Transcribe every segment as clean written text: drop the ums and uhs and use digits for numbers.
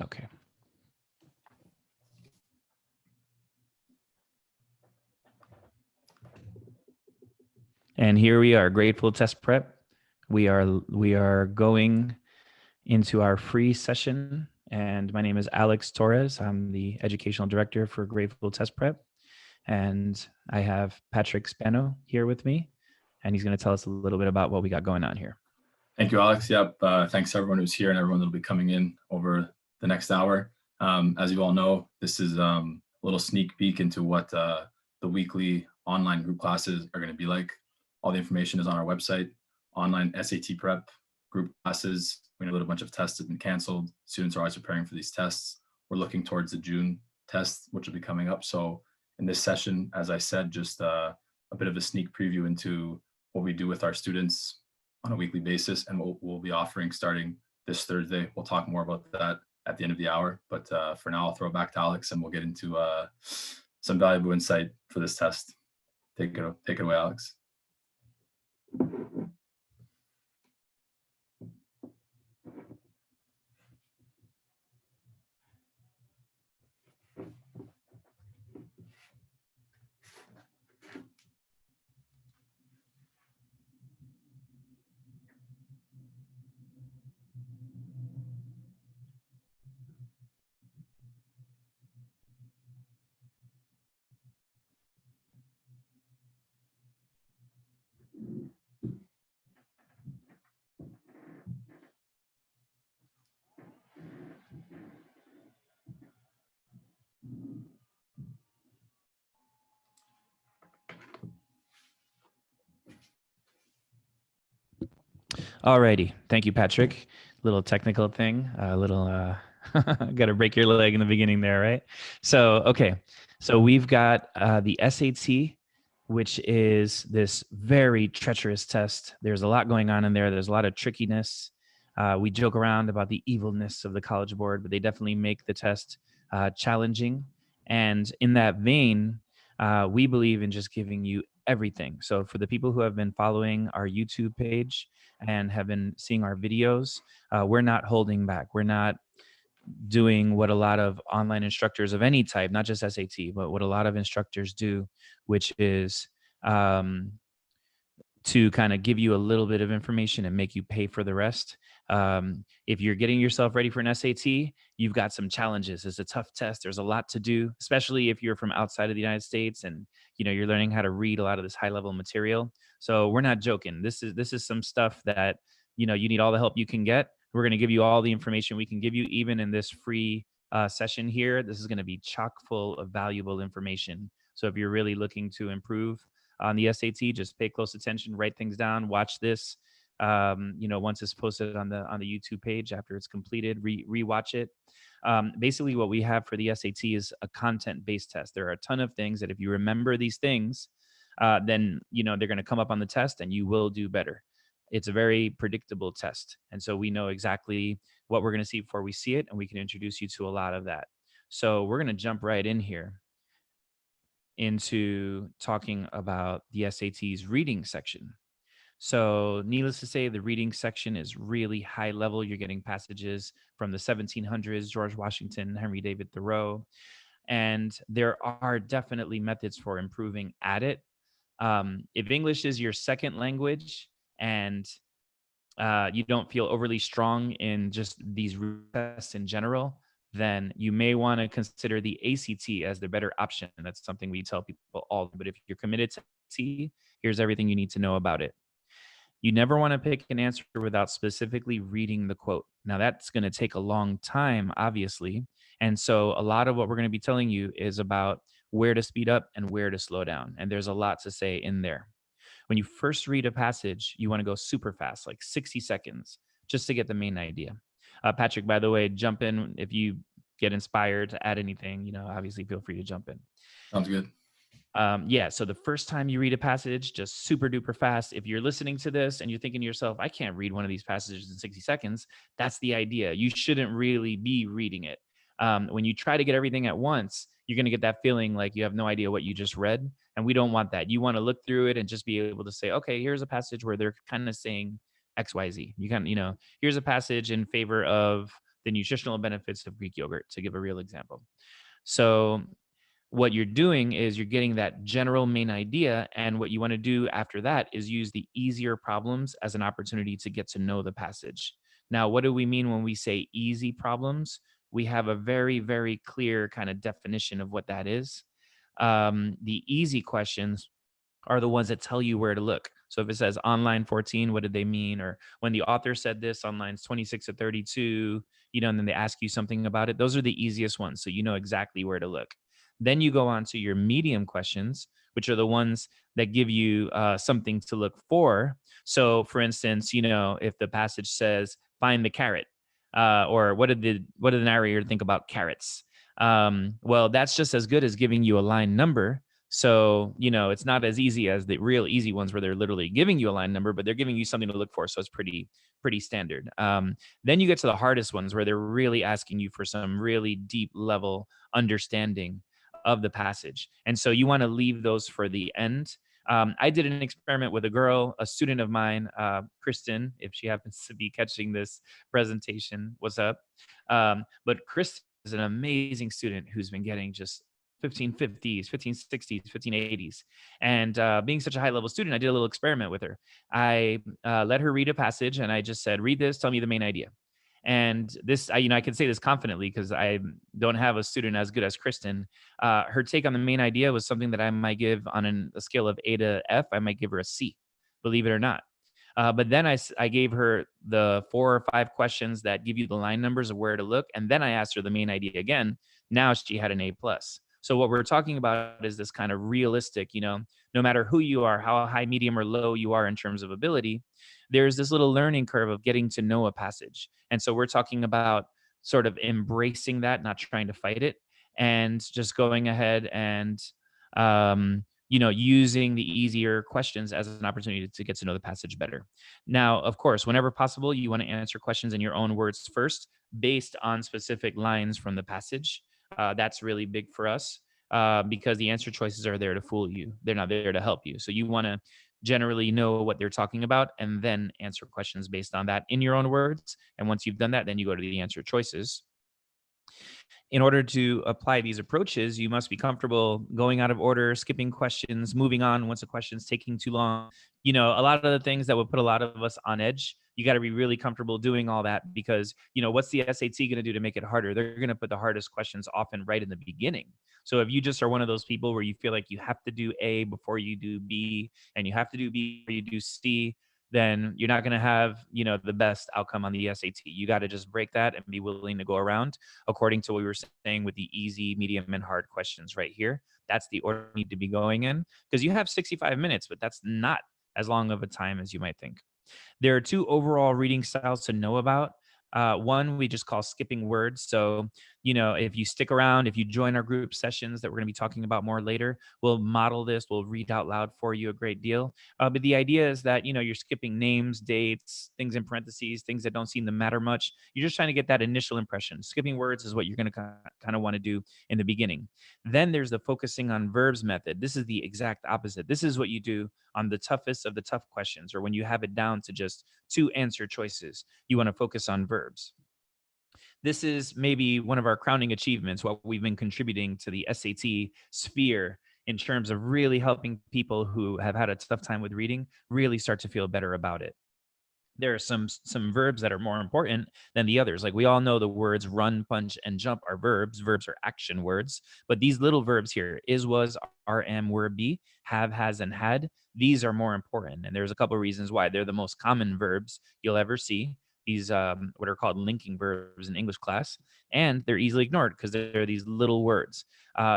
Okay. And here we are, Grateful Test Prep. We are going into our free session, and my name is Alex Torres. I'm the educational director for Grateful Test Prep, and I have Patrick Spano here with me, and he's going to tell us a little bit about what we got going on here. Thank you, Alex. Yep. Thanks to everyone who's here and everyone that'll be coming in over the next hour. As you all know, this is a little sneak peek into what the weekly online group classes are going to be like. All the information is on our website. Online SAT prep group classes. We know that a bunch of tests have been canceled. Students are always preparing for these tests. We're looking towards the June test, which will be coming up. So in this session, as I said, just a bit of a sneak preview into what we do with our students on a weekly basis, and we'll be offering starting this Thursday. We'll talk more about that at the end of the hour, but for now, I'll throw it back to Alex, and we'll get into some valuable insight for this test. Take it away, Alex. Alrighty, thank you, Patrick. Little technical thing, got to break your leg in the beginning there, right? So, okay, so we've got the SAT, which is this very treacherous test. There's a lot going on in there. There's a lot of trickiness. We joke around about the evilness of the College Board, but they definitely make the test challenging. And in that vein, we believe in just giving you everything. So for the people who have been following our YouTube page and have been seeing our videos, we're not holding back. We're not doing what a lot of online instructors of any type, not just SAT, but what a lot of instructors do, which is to kind of give you a little bit of information and make you pay for the rest. If you're getting yourself ready for an SAT, you've got some challenges. It's a tough test. There's a lot to do, especially if you're from outside of the United States and you're learning how to read a lot of this high level material. So we're not joking. This is some stuff that you need all the help you can get. We're going to give you all the information we can give you, even in this free session here. This is going to be chock full of valuable information. So if you're really looking to improve on the SAT, just pay close attention, write things down, watch this. Once it's posted on the YouTube page after it's completed, rewatch it. Basically, what we have for the SAT is a content-based test. There are a ton of things that if you remember these things, then they're going to come up on the test, and you will do better. It's a very predictable test, and so we know exactly what we're going to see before we see it, and we can introduce you to a lot of that. So we're going to jump right in here into talking about the SAT's reading section. So, needless to say, the reading section is really high level. You're getting passages from the 1700s, George Washington, Henry David Thoreau, and there are definitely methods for improving at it. If English is your second language and you don't feel overly strong in just these tests in general, then you may want to consider the ACT as the better option. That's something we tell people all. But if you're committed to ACT, here's everything you need to know about it. You never want to pick an answer without specifically reading the quote. Now, that's going to take a long time, obviously. And so a lot of what we're going to be telling you is about where to speed up and where to slow down. And there's a lot to say in there. When you first read a passage, you want to go super fast, like 60 seconds, just to get the main idea. Patrick, by the way, jump in if you get inspired to add anything. Obviously, feel free to jump in. Sounds good. So the first time you read a passage, just super duper fast. If you're listening to this and you're thinking to yourself, I can't read one of these passages in 60 seconds, that's the idea. You shouldn't really be reading it. When you try to get everything at once, you're going to get that feeling like you have no idea what you just read. And we don't want that. You want to look through it and just be able to say, okay, here's a passage where they're kind of saying XYZ. You can, here's a passage in favor of the nutritional benefits of Greek yogurt, to give a real example. So what you're doing is you're getting that general main idea. And what you want to do after that is use the easier problems as an opportunity to get to know the passage. Now, what do we mean when we say easy problems? We have a very, very clear kind of definition of what that is. The easy questions are the ones that tell you where to look. So if it says on line 14, what did they mean? Or when the author said this on lines 26 to 32, and then they ask you something about it. Those are the easiest ones. So you know exactly where to look. Then you go on to your medium questions, which are the ones that give you something to look for. So for instance, if the passage says, find the carrot, or what did the narrator think about carrots? Well, that's just as good as giving you a line number. So, it's not as easy as the real easy ones where they're literally giving you a line number, but they're giving you something to look for. So it's pretty standard. Then you get to the hardest ones where they're really asking you for some really deep level understanding of the passage. And so you want to leave those for the end. I did an experiment with a girl, a student of mine, Kristen, if she happens to be catching this presentation, what's up? But Kristen is an amazing student who's been getting just 1550s, 1560s, 1580s. And being such a high level student, I did a little experiment with her. I let her read a passage and I just said, read this, tell me the main idea. And this, I can say this confidently because I don't have a student as good as Kristen. Her take on the main idea was something that I might give on a scale of A to F. I might give her a C, believe it or not. But then I gave her the 4 or 5 questions that give you the line numbers of where to look. And then I asked her the main idea again. Now she had an A plus. So what we're talking about is this kind of realistic, no matter who you are, how high, medium, or low you are in terms of ability, there's this little learning curve of getting to know a passage. And so we're talking about sort of embracing that, not trying to fight it, and just going ahead and, using the easier questions as an opportunity to get to know the passage better. Now, of course, whenever possible, you want to answer questions in your own words first, based on specific lines from the passage. That's really big for us because the answer choices are there to fool you. They're not there to help you. So you want to generally know what they're talking about and then answer questions based on that in your own words. And once you've done that, then you go to the answer choices. In order to apply these approaches, you must be comfortable going out of order, skipping questions, moving on once a question's taking too long. A lot of the things that would put a lot of us on edge, you got to be really comfortable doing all that because, what's the SAT going to do to make it harder? They're going to put the hardest questions often right in the beginning. So if you just are one of those people where you feel like you have to do A before you do B and you have to do B before you do C, then you're not going to have, the best outcome on the SAT. You got to just break that and be willing to go around according to what we were saying with the easy, medium, and hard questions right here. That's the order you need to be going in because you have 65 minutes, but that's not as long of a time as you might think. There are 2 overall reading styles to know about. One we just call skipping words. So, if you stick around, if you join our group sessions that we're going to be talking about more later, we'll model this, we'll read out loud for you a great deal. But the idea is that, you're skipping names, dates, things in parentheses, things that don't seem to matter much. You're just trying to get that initial impression. Skipping words is what you're going to kind of want to do in the beginning. Then there's the focusing on verbs method. This is the exact opposite. This is what you do on the toughest of the tough questions, or when you have it down to just 2 answer choices. You want to focus on verbs. This is maybe one of our crowning achievements, what we've been contributing to the SAT sphere in terms of really helping people who have had a tough time with reading really start to feel better about it. There are some verbs that are more important than the others. Like we all know the words run, punch, and jump are verbs. Verbs are action words. But these little verbs here, is, was, are, am, were, be, have, has, and had, these are more important. And there's a couple of reasons why. They're the most common verbs you'll ever see. These what are called linking verbs in English class. And they're easily ignored because they're these little words.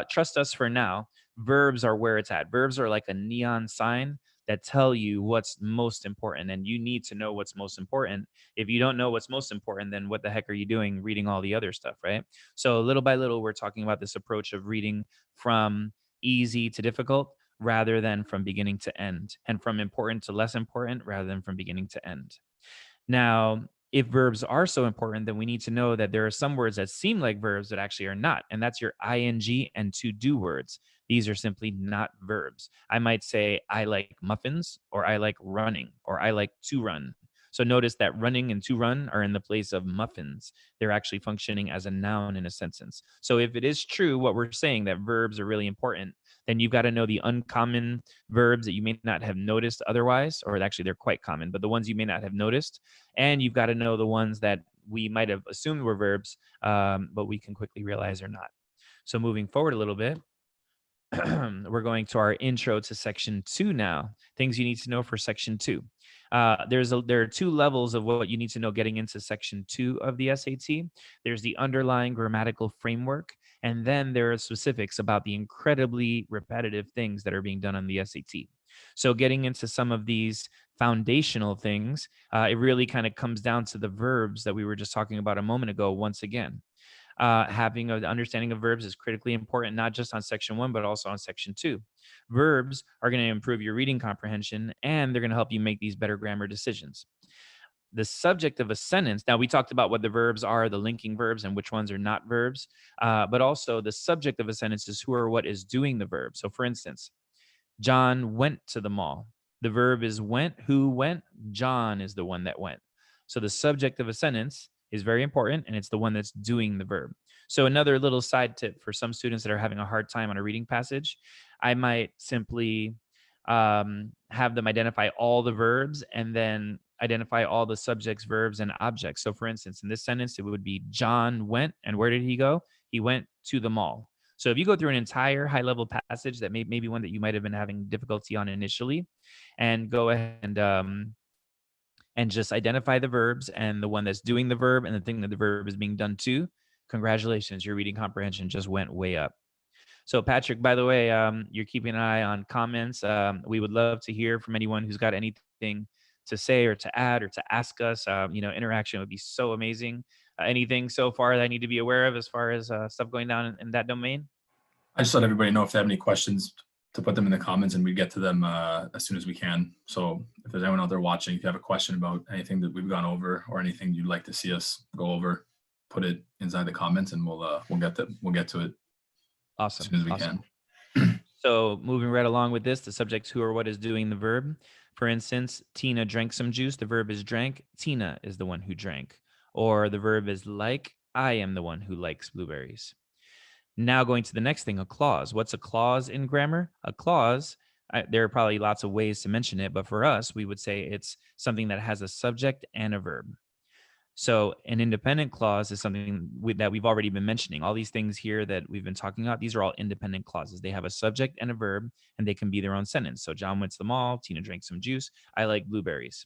Trust us for now. Verbs are where it's at. Verbs are like a neon sign that tell you what's most important, and you need to know what's most important. If you don't know what's most important, then what the heck are you doing reading all the other stuff, right? So little by little, we're talking about this approach of reading from easy to difficult rather than from beginning to end, and from important to less important rather than from beginning to end. Now, if verbs are so important, then we need to know that there are some words that seem like verbs that actually are not. And that's your ing and to do words. These are simply not verbs. I might say, I like muffins, or I like running, or I like to run. So notice that running and to run are in the place of muffins. They're actually functioning as a noun in a sentence. So if it is true what we're saying that verbs are really important, then you've got to know the uncommon verbs that you may not have noticed otherwise, or actually they're quite common, but the ones you may not have noticed. And you've got to know the ones that we might have assumed were verbs, but we can quickly realize are not. So moving forward a little bit, we're going to our intro to section 2 now. Things you need to know for section 2. There are two levels of what you need to know getting into section 2 of the SAT. There's the underlying grammatical framework, and then there are specifics about the incredibly repetitive things that are being done on the SAT. So getting into some of these foundational things, it really kind of comes down to the verbs that we were just talking about a moment ago once again. Having an understanding of verbs is critically important, not just on section 1, but also on section 2. Verbs are going to improve your reading comprehension, and they're going to help you make these better grammar decisions. The subject of a sentence, now we talked about what the verbs are, the linking verbs, and which ones are not verbs, but also the subject of a sentence is who or what is doing the verb. So for instance, John went to the mall. The verb is went. Who went? John is the one that went. So the subject of a sentence is very important, and it's the one that's doing the verb. So another little side tip for some students that are having a hard time on a reading passage, I might simply have them identify all the verbs and then identify all the subjects, verbs, and objects. So for instance, in this sentence, it would be John went, and where did he go? He went to the mall. So if you go through an entire high level passage that maybe one that you might have been having difficulty on initially, and go ahead and just identify the verbs and the one that's doing the verb and the thing that the verb is being done to, congratulations, your reading comprehension just went way up. So Patrick, by the way, you're keeping an eye on comments. We would love to hear from anyone who's got anything to say or to add or to ask us. Interaction would be so amazing. Anything so far that I need to be aware of as far as stuff going down in that domain? I just let everybody know if they have any questions to put them in the comments, and we get to them as soon as we can. So if there's anyone out there watching, if you have a question about anything that we've gone over or anything you'd like to see us go over, put it inside the comments, and we'll get to it Awesome. as soon as we awesome. can. So moving right along with this, the subjects who or what is doing the verb. For instance, Tina drank some juice. The verb is drank. Tina is the one who drank. Or the verb is like. I am the one who likes blueberries. Now going to the next thing, a clause. What's a clause in grammar? A clause, there are probably lots of ways to mention it, but for us, we would say it's something that has a subject and a verb. So an independent clause is something that we've already been mentioning. All these things here that we've been talking about, these are all independent clauses. They have a subject and a verb, and they can be their own sentence. So John went to the mall, Tina drank some juice, I like blueberries.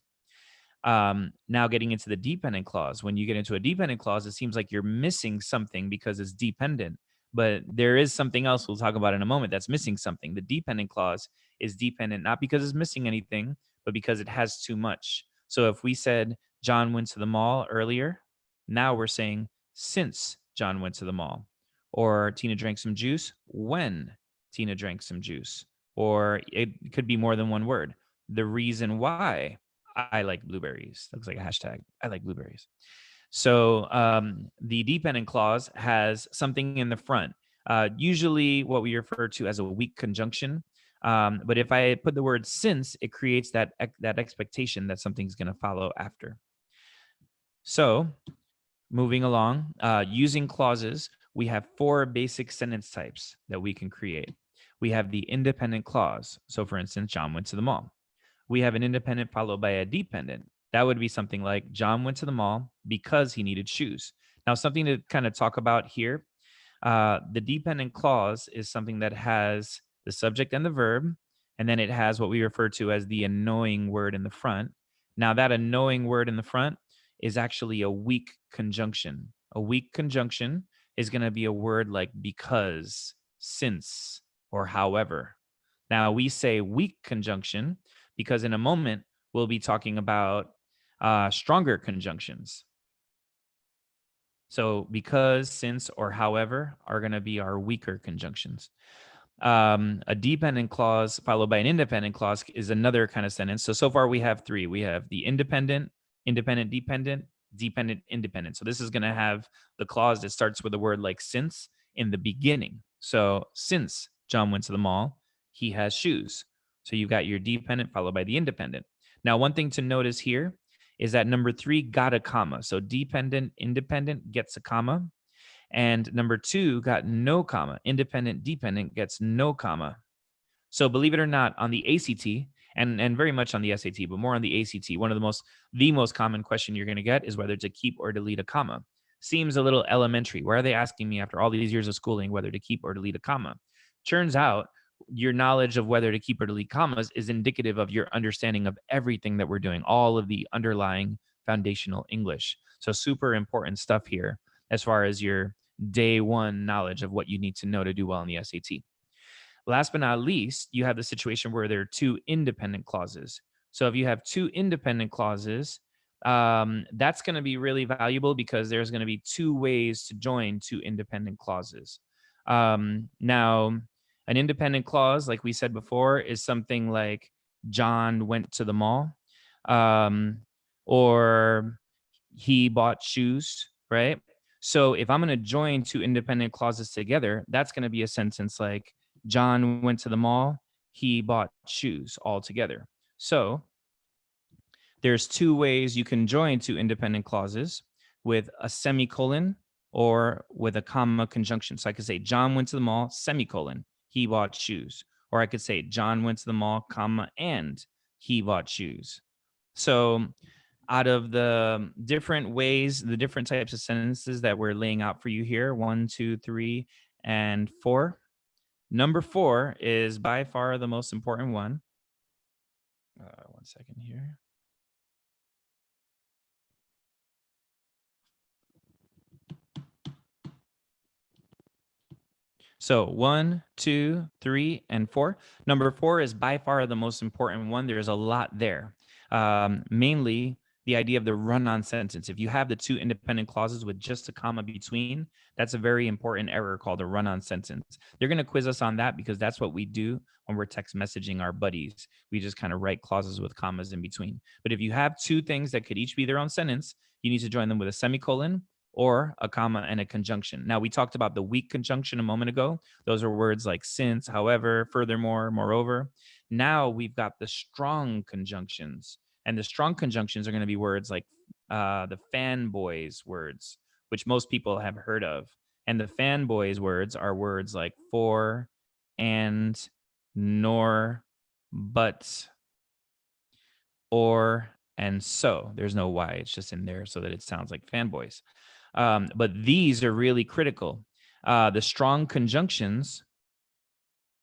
Now getting into the dependent clause. When you get into a dependent clause, it seems like you're missing something because it's dependent. But there is something else we'll talk about in a moment that's missing something. The dependent clause is dependent not because it's missing anything, but because it has too much. So if we said John went to the mall earlier, now we're saying since John went to the mall. Or Tina drank some juice when Tina drank some juice. Or it could be more than one word. The reason why I like blueberries. Looks like a hashtag. I like blueberries. So the dependent clause has something in the front, usually what we refer to as a weak conjunction. But if I put the word since, it creates that expectation that something's going to follow after. So moving along, using clauses, we have 4 basic sentence types that we can create. We have the independent clause. So for instance, John went to the mall. We have an independent followed by a dependent. That would be something like John went to the mall because he needed shoes. Now, something to kind of talk about here, the dependent clause is something that has the subject and the verb, and then it has what we refer to as the annoying word in the front. Now, that annoying word in the front is actually a weak conjunction. A weak conjunction is going to be a word like because, since, or however. Now, we say weak conjunction because in a moment, we'll be talking about stronger conjunctions. So because, since, or however are going to be our weaker conjunctions. A dependent clause followed by an independent clause is another kind of sentence. So far we have 3. We have the independent, independent, dependent, dependent, independent. So this is going to have the clause that starts with a word like since in the beginning. So since John went to the mall, he has shoes. So you've got your dependent followed by the independent. Now, one thing to notice here is that number 3 got a comma. So dependent, independent gets a comma. And number 2 got no comma. Independent, dependent gets no comma. So believe it or not, on the ACT and very much on the SAT, but more on the ACT, one of the most common question you're going to get is whether to keep or delete a comma. Seems a little elementary. Why are they asking me after all these years of schooling whether to keep or delete a comma? Turns out your knowledge of whether to keep or delete commas is indicative of your understanding of everything that we're doing, all of the underlying foundational English. So super important stuff here as far as your day one knowledge of what you need to know to do well in the SAT. Last but not least, you have the situation where there are 2 independent clauses. So if you have 2 independent clauses, that's going to be really valuable because there's going to be 2 ways to join 2 independent clauses. Now, an independent clause, like we said before, is something like John went to the mall, or he bought shoes, right? So if I'm going to join 2 independent clauses together, that's going to be a sentence like John went to the mall, he bought shoes all together. So there's 2 ways you can join 2 independent clauses, with a semicolon or with a comma conjunction. So I could say John went to the mall, semicolon, he bought shoes. Or I could say John went to the mall, comma, and he bought shoes. So out of the different ways, the different types of sentences that we're laying out for you here, 1, 2, 3, and 4. Number 4 is by far the most important one. 1 second here. So 1, 2, 3, and 4. Number 4 is by far the most important one. There's a lot there. Mainly the idea of the run-on sentence. If you have the 2 independent clauses with just a comma between, that's a very important error called a run-on sentence. They're going to quiz us on that because that's what we do when we're text messaging our buddies. We just kind of write clauses with commas in between. But if you have 2 things that could each be their own sentence, you need to join them with a semicolon or a comma and a conjunction. Now, we talked about the weak conjunction a moment ago. Those are words like since, however, furthermore, moreover. Now we've got the strong conjunctions. And the strong conjunctions are going to be words like the fanboys words, which most people have heard of. And the fanboys words are words like for, and, nor, but, or, and so. There's no why. It's just in there so that it sounds like fanboys. But these are really critical. The strong conjunctions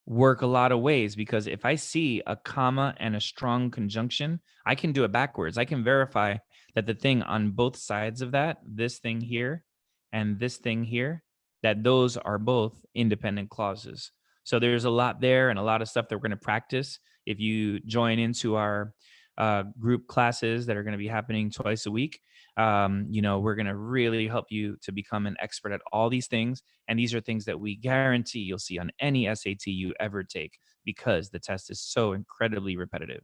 work a lot of ways because if I see a comma and a strong conjunction, I can do it backwards. I can verify that the thing on both sides of that, this thing here and this thing here, that those are both independent clauses. So there's a lot there and a lot of stuff that we're going to practice. If you join into our group classes that are going to be happening twice a week, we're going to really help you to become an expert at all these things. And these are things that we guarantee you'll see on any SAT you ever take because the test is so incredibly repetitive.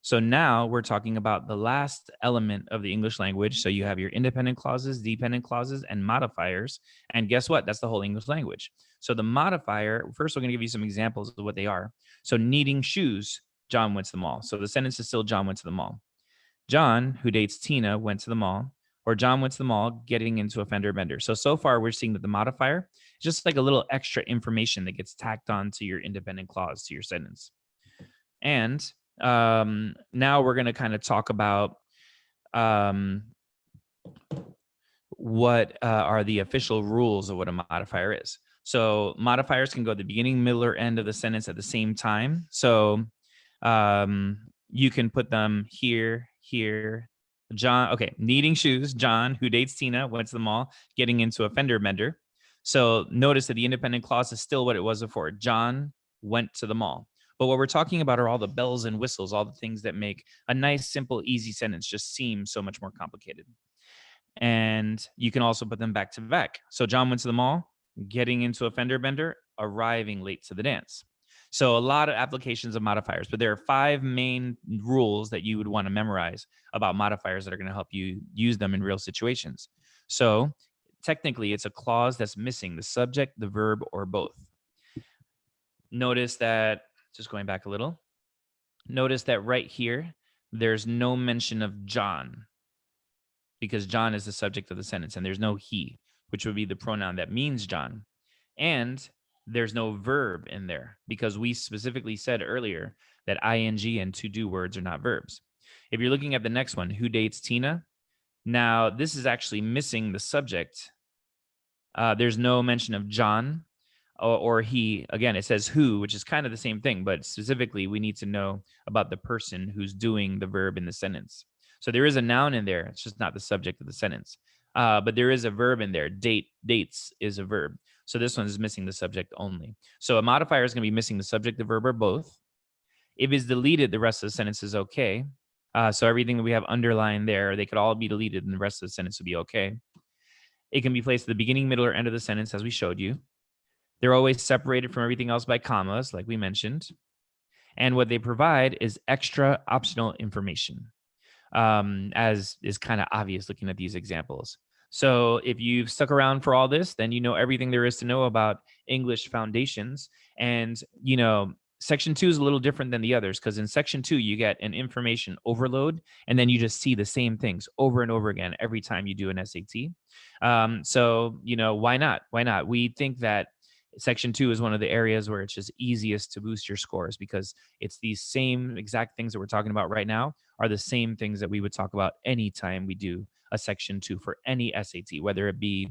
So now we're talking about the last element of the English language. So you have your independent clauses, dependent clauses, and modifiers. And guess what? That's the whole English language. So the modifier, first we're going to give you some examples of what they are. So needing shoes, John went to the mall. So the sentence is still John went to the mall. John, who dates Tina, went to the mall, or John went to the mall getting into a fender bender. So far we're seeing that the modifier is just like a little extra information that gets tacked on to your independent clause, to your sentence. And now we're going to kind of talk about what are the official rules of what a modifier is. So modifiers can go at the beginning, middle, or end of the sentence at the same time. So you can put them here, here. John, okay, needing shoes. John, who dates Tina, went to the mall, getting into a fender bender. So notice that the independent clause is still what it was before. John went to the mall. But what we're talking about are all the bells and whistles, all the things that make a nice, simple, easy sentence just seem so much more complicated. And you can also put them back to back. So John went to the mall, getting into a fender bender, arriving late to the dance. So a lot of applications of modifiers, but there are 5 main rules that you would want to memorize about modifiers that are going to help you use them in real situations. So technically, it's a clause that's missing the subject, the verb, or both. Notice that, just going back a little, notice that right here, there's no mention of John. because John is the subject of the sentence, and there's no he, which would be the pronoun that means John. And there's no verb in there because we specifically said earlier that ing and to do words are not verbs. If you're looking at the next one, who dates Tina? Now, this is actually missing the subject. There's no mention of John or he. Again, it says who, which is kind of the same thing, but specifically, we need to know about the person who's doing the verb in the sentence. So there is a noun in there. It's just not the subject of the sentence. But there is a verb in there. Dates is a verb. So this one is missing the subject only. So a modifier is going to be missing the subject, the verb, or both. If it's deleted, the rest of the sentence is okay. So everything that we have underlined there, they could all be deleted and the rest of the sentence would be okay. It can be placed at the beginning, middle, or end of the sentence, as we showed you. They're always separated from everything else by commas, like we mentioned. And what they provide is extra optional information, as is kind of obvious looking at these examples. So if you've stuck around for all this, then you know everything there is to know about English foundations. And, section 2 is a little different than the others because in section 2, you get an information overload, and then you just see the same things over and over again every time you do an SAT. So, why not? Why not? We think that section 2 is one of the areas where it's just easiest to boost your scores because it's these same exact things that we're talking about right now are the same things that we would talk about anytime we do a section 2 for any SAT, whether it be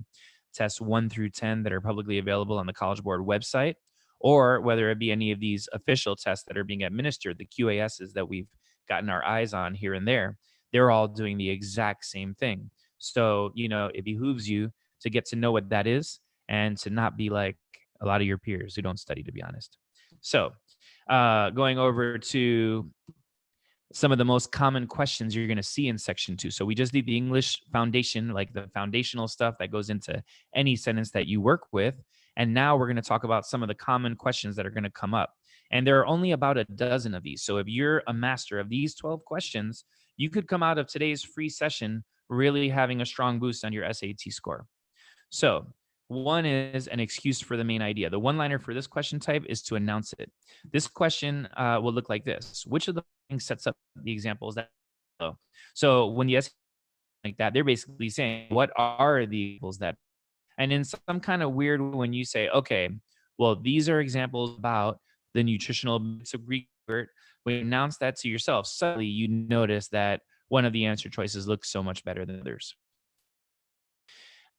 tests 1 through 10 that are publicly available on the College Board website, or whether it be any of these official tests that are being administered, the QASs that we've gotten our eyes on here and there. They're all doing the exact same thing. So, it behooves you to get to know what that is and to not be like a lot of your peers who don't study, to be honest. So, going over to some of the most common questions you're going to see in section 2. So we just did the English foundation, like the foundational stuff that goes into any sentence that you work with. And now we're going to talk about some of the common questions that are going to come up. And there are only about a dozen of these. So if you're a master of these 12 questions, you could come out of today's free session really having a strong boost on your SAT score. So one is an excuse for the main idea. The one-liner for this question type is to announce it. This question will look like this. Which of the things sets up the examples that follow? So when the essay like that, they're basically saying, what are the examples that? And in some kind of weird, when you say, okay, well, these are examples about the nutritional bits of Greek yogurt, when you announce that to yourself, suddenly you notice that one of the answer choices looks so much better than others.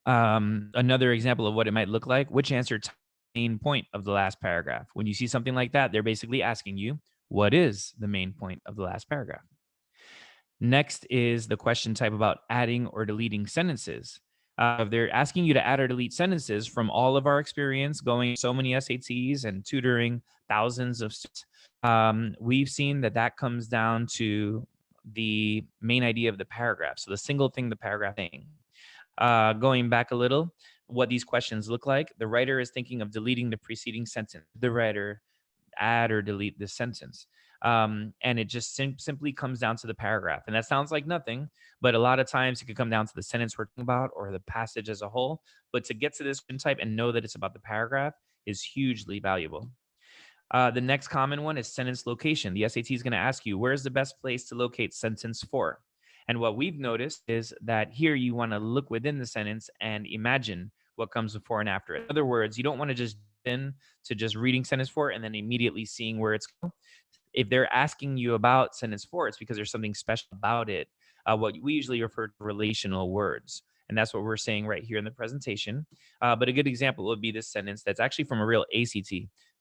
Another example of what it might look like, which answer to the main point of the last paragraph? When you see something like that, they're basically asking you, what is the main point of the last paragraph? Next is the question type about adding or deleting sentences. If they're asking you to add or delete sentences from all of our experience going so many SATs and tutoring thousands of students, we've seen that comes down to the main idea of the paragraph. So the single thing the paragraph saying. Going back a little, what these questions look like. The writer is thinking of deleting the preceding sentence. The writer add or delete this sentence. And it just simply comes down to the paragraph. And that sounds like nothing, but a lot of times it could come down to the sentence we're talking about or the passage as a whole. But to get to this type and know that it's about the paragraph is hugely valuable. The next common one is sentence location. The SAT is going to ask you, where's the best place to locate sentence 4? And what we've noticed is that here you want to look within the sentence and imagine what comes before and after it. In other words, you don't want to just in to just reading sentence 4 and then immediately seeing where it's going. If they're asking you about sentence 4, it's because there's something special about it. What we usually refer to relational words. And that's what we're saying right here in the presentation. But a good example would be this sentence that's actually from a real ACT.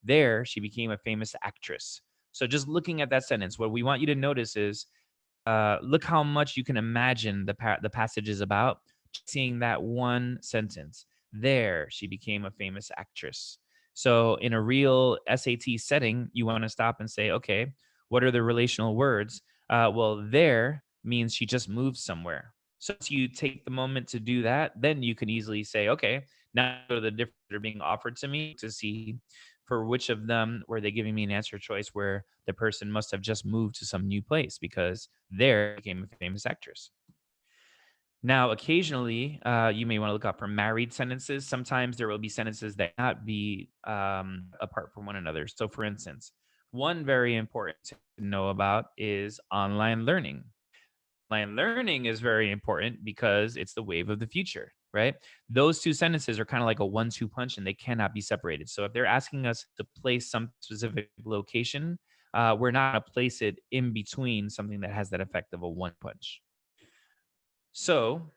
There, she became a famous actress. So just looking at that sentence, what we want you to notice is look how much you can imagine the passage is about seeing that one sentence. There, she became a famous actress. So in a real SAT setting, you want to stop and say, okay, what are the relational words? Well, there means she just moved somewhere. So if you take the moment to do that, then you can easily say, okay, now go to the different that are being offered to me to see for which of them were they giving me an answer choice where the person must have just moved to some new place because there became a famous actress. Now, occasionally, you may want to look out for married sentences. Sometimes there will be sentences that not be apart from one another. So, for instance, one very important to know about is online learning. online learning is very important because it's the wave of the future, right? Those two sentences are kind of like a 1-2 punch and they cannot be separated. So if they're asking us to place some specific location, we're not going to place it in between something that has that effect of a one punch. So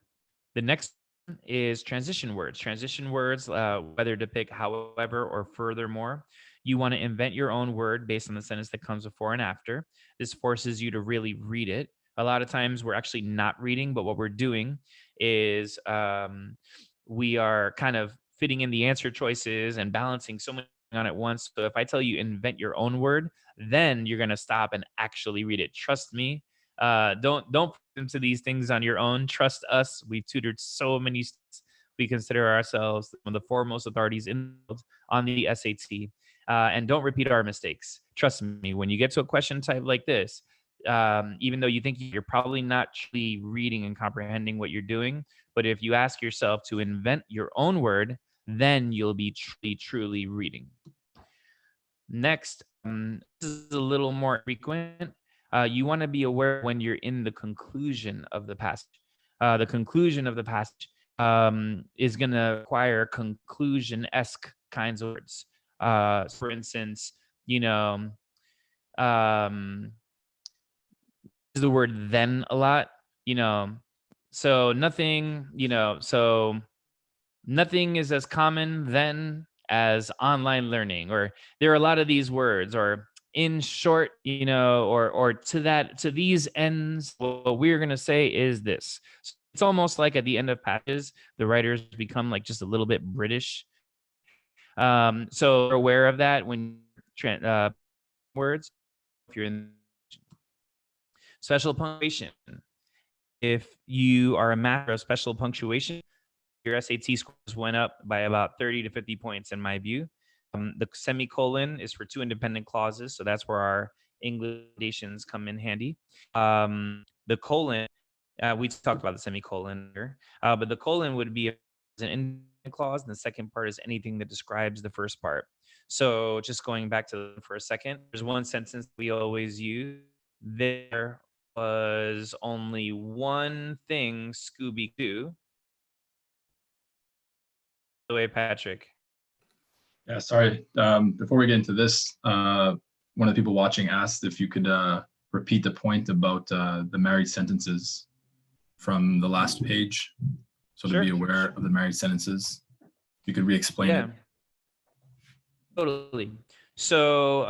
the next one is transition words. Transition words, whether to pick however or furthermore. You want to invent your own word based on the sentence that comes before and after. This forces you to really read it. A lot of times we're actually not reading, but what we're doing is we are kind of fitting in the answer choices and balancing so much on at once. So if I tell you invent your own word, then you're going to stop and actually read it. Trust me, don't put into these things on your own. Trust us. We've tutored so many students. We consider ourselves one of the foremost authorities in the world on the SAT. And don't repeat our mistakes. Trust me, when you get to a question type like this, even though you think you're probably not truly reading and comprehending what you're doing, but if you ask yourself to invent your own word, then you'll be truly reading. Next, this is a little more frequent. You want to be aware when you're in the conclusion of the passage. The conclusion of the passage is going to require conclusion-esque kinds of words. For instance, um, the word then a lot, so nothing is as common then as online learning, or there are a lot of these words, or in short, or to these ends, what we're going to say is this. So it's almost like at the end of passages, the writers become like just a little bit British. So you're aware of that when words, if you're in special punctuation. If you are a master of special punctuation, your SAT scores went up by about 30 to 50 points in my view. The semicolon is for two independent clauses, so that's where our English gradations come in handy. The colon, we talked about the semicolon here, but the colon would be an independent clause, and the second part is anything that describes the first part. So just going back to for a second, there's one sentence we always use. There was only one thing Scooby-Doo. The way, Patrick. Yeah, sorry. Before we get into this, one of the people watching asked if you could repeat the point about the married sentences from the last page. So Sure. to be aware of the married sentences, you could re-explain it. Totally. So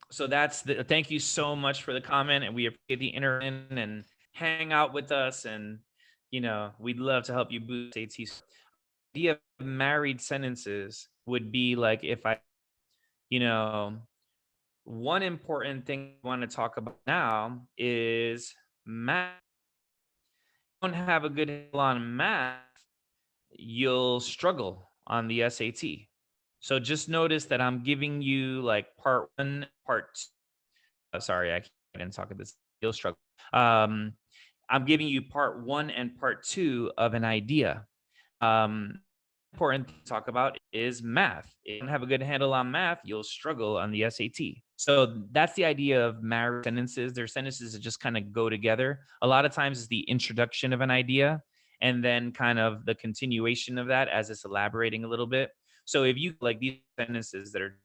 that's the thank you so much for the comment, and we appreciate the interaction and hang out with us, and we'd love to help you boost AT. The idea of married sentences would be like if one important thing I want to talk about now is math. If you don't have a good handle on math, you'll struggle on the SAT. So just notice that I'm giving you like part one, part two. Sorry, I didn't talk at this. You'll struggle. I'm giving you part one and part two of an idea. Important to talk about is math. If you don't have a good handle on math, you'll struggle on the SAT. So that's the idea of married sentences. They're sentences that just kind of go together. A lot of times it's the introduction of an idea and then kind of the continuation of that as it's elaborating a little bit. So if you like these sentences that are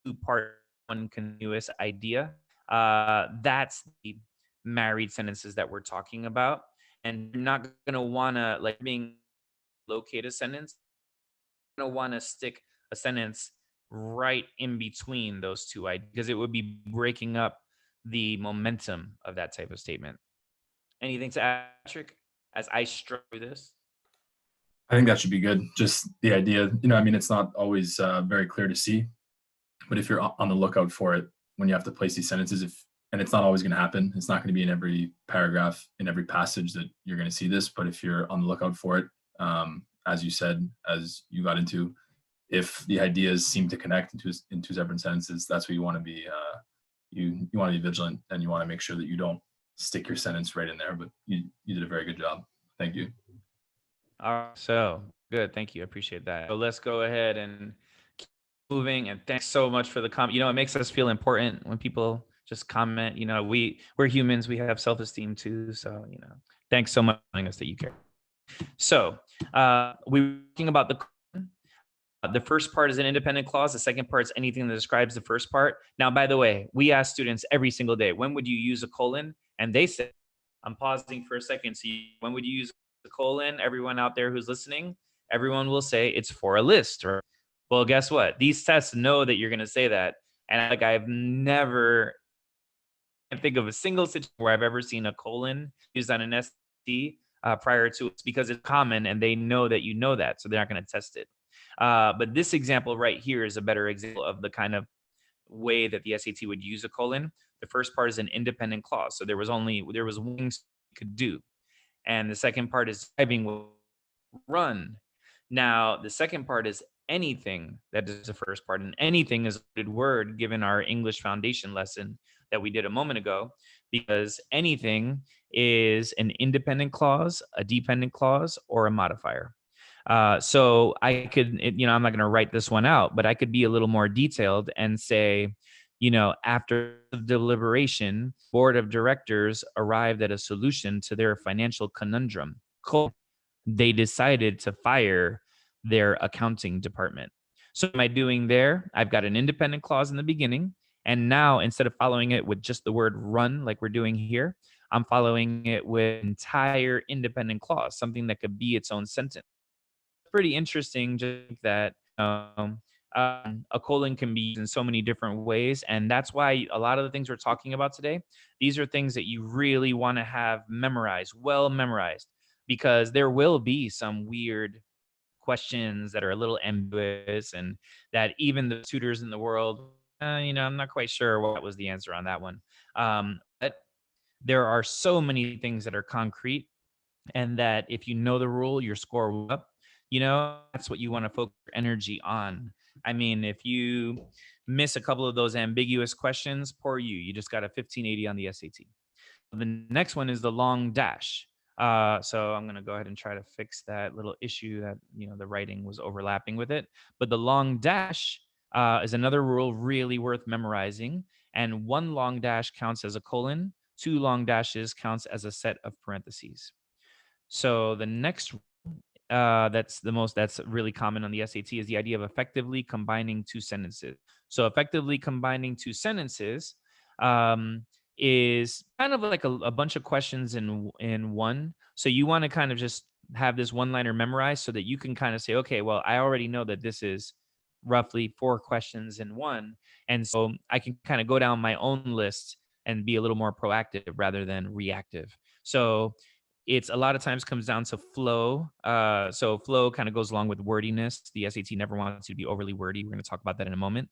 two-part, one continuous idea, that's the married sentences that we're talking about. And you're not going to want to like being locate a sentence. You're going to want to stick a sentence right in between those two ideas because it would be breaking up the momentum of that type of statement. Anything to add, Patrick, as I struggle through this? I think that should be good. Just the idea, it's not always very clear to see, but if you're on the lookout for it when you have to place these sentences, and it's not always going to happen, it's not going to be in every paragraph, in every passage that you're going to see this, but if you're on the lookout for it, as you said, as you got into, if the ideas seem to connect in two separate sentences, that's what you want to be. You want to be vigilant, and you want to make sure that you don't stick your sentence right in there. But you did a very good job. Thank you. All right, so good. Thank you. I appreciate that. So let's go ahead and keep moving. And thanks so much for the comment. It makes us feel important when people just comment. You know, we're humans. We have self-esteem too. So, you know, thanks so much for telling us that you care. So we were talking about the first part is an independent clause. The second part is anything that describes the first part. Now, by the way, we ask students every single day, when would you use a colon? And they say, I'm pausing for a second. So when would you use a colon? Everyone out there who's listening, everyone will say it's for a list. Or, well, guess what? These tests know that you're going to say that. And like I've never can't think of a single situation where I've ever seen a colon used on an SAT prior to it, because it's common and they know that you know that, so they're not going to test it. But this example right here is a better example of the kind of way that the SAT would use a colon. The first part is an independent clause, so there was one thing you could do, and the second part is describing run. Now, the second part is anything. That is the first part. And anything is a good word given our English foundation lesson that we did a moment ago, because anything is an independent clause, a dependent clause, or a modifier. So I could, I'm not going to write this one out, but I could be a little more detailed and say, after deliberation, board of directors arrived at a solution to their financial conundrum. They decided to fire their accounting department. So what am I doing there? I've got an independent clause in the beginning. And now instead of following it with just the word run, like we're doing here, I'm following it with entire independent clause, something that could be its own sentence. Pretty interesting, just that a colon can be used in so many different ways. And that's why a lot of the things we're talking about today, these are things that you really want to have memorized, well memorized, because there will be some weird questions that are a little ambiguous and that even the tutors in the world, I'm not quite sure what was the answer on that one. But there are so many things that are concrete, and that if you know the rule, your score will up. That's what you want to focus your energy on. I mean, if you miss a couple of those ambiguous questions, poor you. You just got a 1580 on the SAT. The next one is the long dash. So I'm going to go ahead and try to fix that little issue that, the writing was overlapping with it. But the long dash is another rule really worth memorizing. And one long dash counts as a colon. Two long dashes counts as a set of parentheses. So the next that's really common on the SAT is the idea of effectively combining two sentences. So effectively combining two sentences is kind of like a bunch of questions in one. So you want to kind of just have this one liner memorized so that you can kind of say, okay, well, I already know that this is roughly 4 questions in one. And so I can kind of go down my own list and be a little more proactive rather than reactive. So it's a lot of times comes down to flow. So flow kind of goes along with wordiness. The SAT never wants you to be overly wordy. We're going to talk about that in a moment.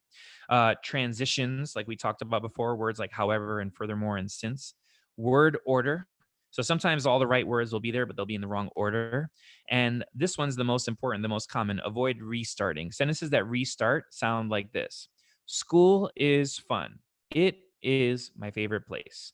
Transitions, like we talked about before, words like however and furthermore and since. Word order. So sometimes all the right words will be there, but they'll be in the wrong order. And this one's the most important, the most common. Avoid restarting. Sentences that restart sound like this. School is fun. It is my favorite place.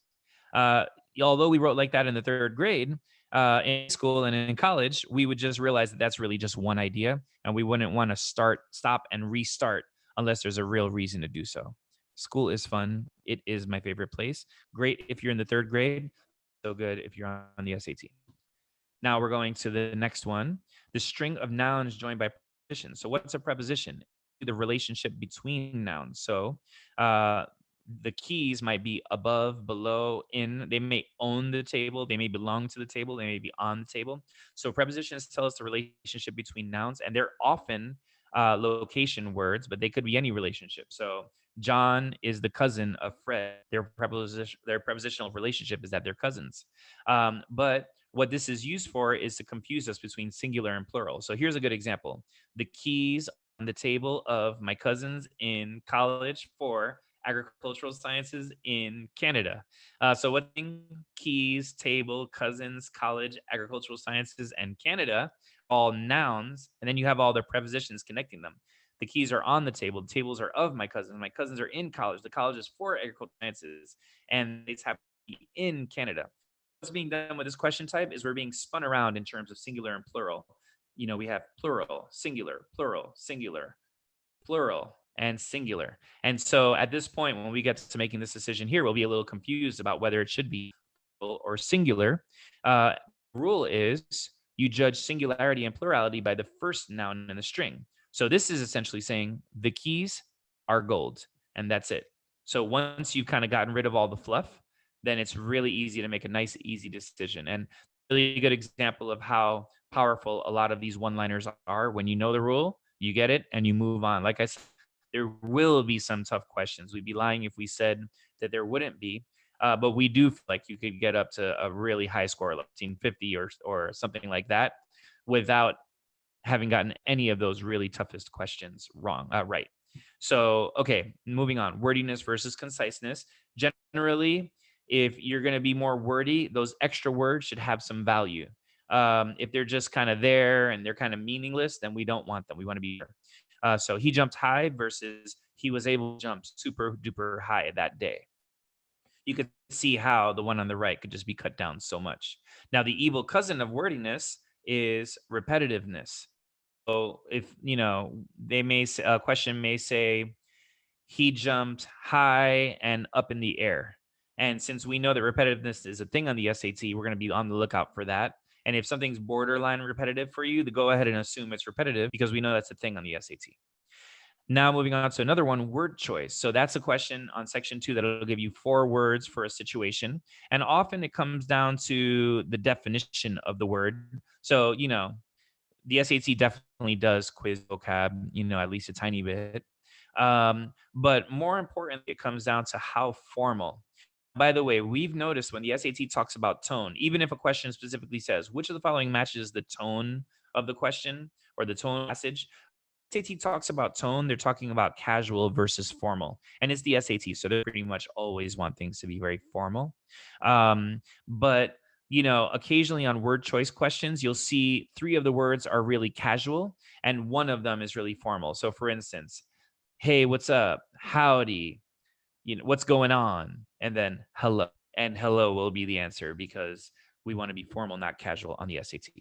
Although we wrote like that in the 3rd grade, in school and in college, we would just realize that that's really just one idea, and we wouldn't want to stop, and restart unless there's a real reason to do so. School is fun. It is my favorite place. Great if you're in the 3rd grade. So good if you're on the SAT. Now we're going to the next one. The string of nouns joined by prepositions. So what's a preposition? The relationship between nouns. So the keys might be above, below, in. They may own the table. They may belong to the table. They may be on the table. So prepositions tell us the relationship between nouns, and they're often location words, but they could be any relationship. So John is the cousin of Fred. Their prepositional relationship is that they're cousins. But what this is used for is to confuse us between singular and plural. So here's a good example. The keys on the table of my cousins in college for agricultural sciences in Canada. So what keys, table, cousins, college, agricultural sciences, and Canada, all nouns, and then you have all their prepositions connecting them. The keys are on the table. The tables are of my cousins. My cousins are in college. The college is for agricultural sciences, and it's happening in Canada. What's being done with this question type is we're being spun around in terms of singular and plural. We have plural, singular, plural, singular, plural. and singular. And so at this point, when we get to making this decision here, we'll be a little confused about whether it should be plural or singular. Uh, Rule is you judge singularity and plurality by the first noun in the string. So this is essentially saying the keys are gold, and that's it. So once you've kind of gotten rid of all the fluff, then it's really easy to make a nice, easy decision. And really good example of how powerful a lot of these one-liners are. When you know the rule, you get it, and you move on. Like I said, there will be some tough questions. We'd be lying if we said that there wouldn't be. But we do feel like you could get up to a really high score, like 1550 or something like that, without having gotten any of those really toughest questions wrong. Right. So, okay, moving on. Wordiness versus conciseness. Generally, if you're going to be more wordy, those extra words should have some value. If they're just kind of there and they're kind of meaningless, then we don't want them. We want to be there. So he jumped high versus he was able to jump super duper high that day. You could see how the one on the right could just be cut down so much. Now, the evil cousin of wordiness is repetitiveness. So if, they may say, a question may say, he jumped high and up in the air. And since we know that repetitiveness is a thing on the SAT, we're going to be on the lookout for that. And if something's borderline repetitive for you, to go ahead and assume it's repetitive because we know that's a thing on the SAT. Now moving on to another one, word choice. So that's a question on section 2 that'll give you 4 words for a situation. And often it comes down to the definition of the word. So, the SAT definitely does quiz vocab, at least a tiny bit. But more importantly, it comes down to how formal. By the way, we've noticed when the SAT talks about tone, even if a question specifically says, which of the following matches the tone of the question or the tone passage, SAT talks about tone, they're talking about casual versus formal. And it's the SAT, so they pretty much always want things to be very formal. But occasionally on word choice questions, you'll see 3 of the words are really casual and one of them is really formal. So for instance, hey, what's up? Howdy. What's going on? And then hello. And hello will be the answer because we want to be formal, not casual on the SAT.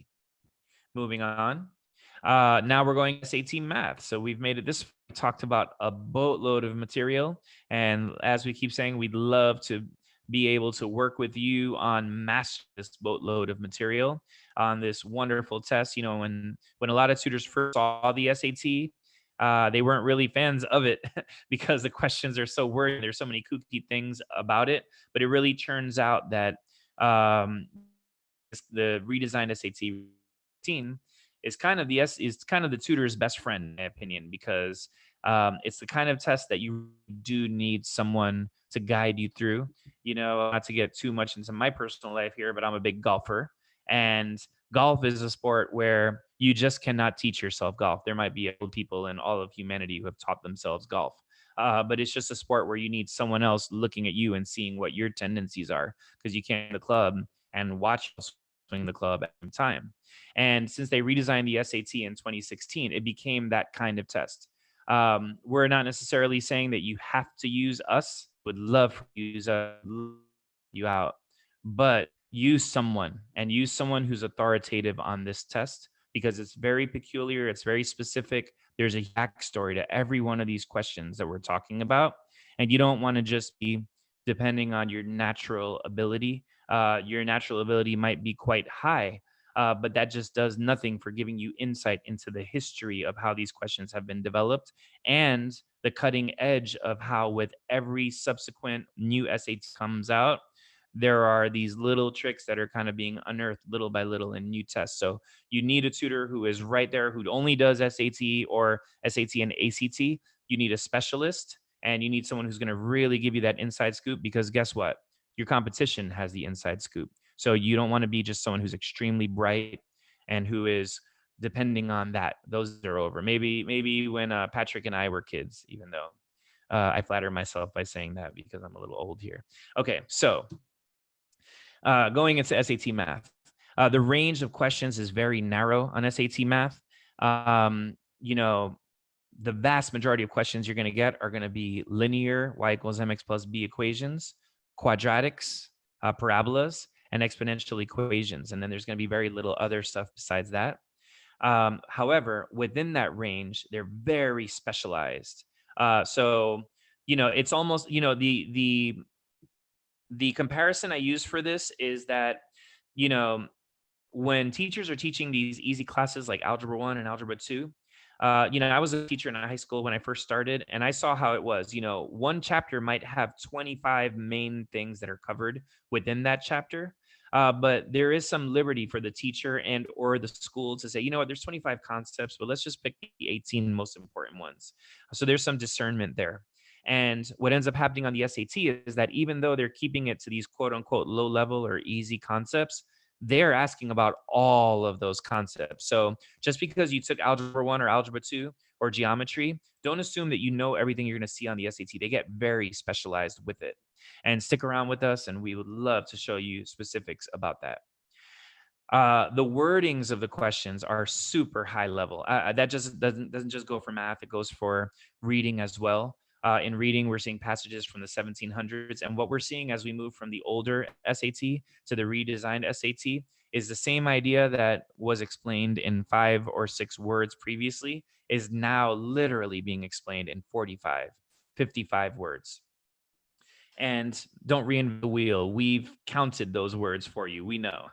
Moving on. Now we're going SAT math. So we've made it this, talked about a boatload of material. And as we keep saying, we'd love to be able to work with you on master this boatload of material on this wonderful test. When a lot of tutors first saw the SAT, they weren't really fans of it because the questions are so wordy. There's so many kooky things about it. But it really turns out that the redesigned SAT routine is kind of the tutor's best friend, in my opinion, because it's the kind of test that you do need someone to guide you through. Not to get too much into my personal life here, but I'm a big golfer, and golf is a sport where you just cannot teach yourself golf. There might be old people in all of humanity who have taught themselves golf. But it's just a sport where you need someone else looking at you and seeing what your tendencies are, because you can't the club and watch swing the club at the time. And since they redesigned the SAT in 2016, it became that kind of test. We're not necessarily saying that you have to use us. Would love to use you out, but use someone who's authoritative on this test because it's very peculiar. It's very specific. There's a backstory to every one of these questions that we're talking about. And you don't want to just be depending on your natural ability. Your natural ability might be quite high, but that just does nothing for giving you insight into the history of how these questions have been developed and the cutting edge of how, with every subsequent new SAT comes out, there are these little tricks that are kind of being unearthed little by little in new tests. So you need a tutor who is right there, who only does SAT or SAT and ACT. You need a specialist, and you need someone who's going to really give you that inside scoop, because guess what? Your competition has the inside scoop. So you don't want to be just someone who's extremely bright and who is depending on that. Those are over. Maybe when Patrick and I were kids, even though I flatter myself by saying that because I'm a little old here. Okay, so going into SAT math, the range of questions is very narrow on SAT math. The vast majority of questions you're going to get are going to be linear y equals mx plus b equations, quadratics, parabolas, and exponential equations. And then there's going to be very little other stuff besides that. However, within that range, they're very specialized. So, it's almost, the comparison I use for this is that, you know, when teachers are teaching these easy classes like Algebra 1 and Algebra 2, I was a teacher in high school when I first started, and I saw how it was. One chapter might have 25 main things that are covered within that chapter. But there is some liberty for the teacher and or the school to say, you know what, there's 25 concepts, but let's just pick the 18 most important ones. So there's some discernment there. And what ends up happening on the SAT is that even though they're keeping it to these quote unquote low level or easy concepts, they're asking about all of those concepts. So just because you took Algebra 1 or Algebra 2 or geometry, don't assume that you know everything you're going to see on the SAT. They get very specialized with it. And stick around with us, and we would love to show you specifics about that. The wordings of the questions are super high level. That just doesn't just go for math; it goes for reading as well. In reading, we're seeing passages from the 1700s, and what we're seeing as we move from the older SAT to the redesigned SAT is the same idea that was explained in 5 or 6 words previously is now literally being explained in 45, 55 words. And don't reinvent the wheel. We've counted those words for you. We know.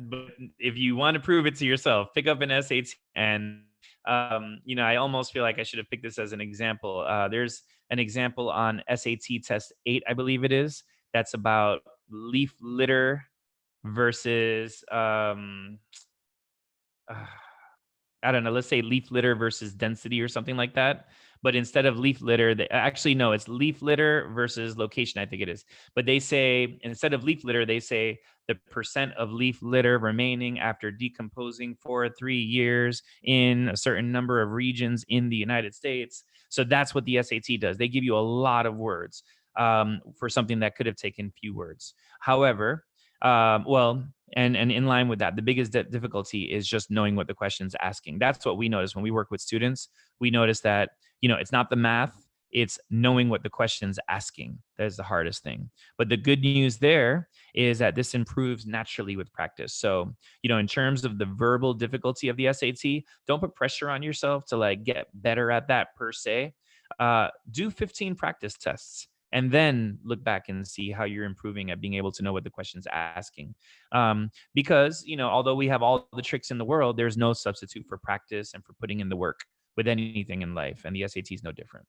But if you want to prove it to yourself, pick up an SAT. And I almost feel like I should have picked this as an example. There's an example on SAT test 8, I believe it is, that's about leaf litter versus uh, I don't know, let's say leaf litter versus density or something like that. But instead of leaf litter, actually, no, it's leaf litter versus location, I think it is. But they say, instead of leaf litter, they say the percent of leaf litter remaining after decomposing for 3 years in a certain number of regions in the United States. So that's what the SAT does. They give you a lot of words for something that could have taken few words. However, well, and in line with that, the biggest difficulty is just knowing what the question's asking. That's what we notice when we work with students. We notice that, it's not the math, it's knowing what the question's asking. That is the hardest thing. But the good news there is that this improves naturally with practice. So, in terms of the verbal difficulty of the SAT, don't put pressure on yourself to like get better at that per se. Do 15 practice tests and then look back and see how you're improving at being able to know what the question's asking. Because, although we have all the tricks in the world, there's no substitute for practice and for putting in the work with anything in life. And the SAT is no different.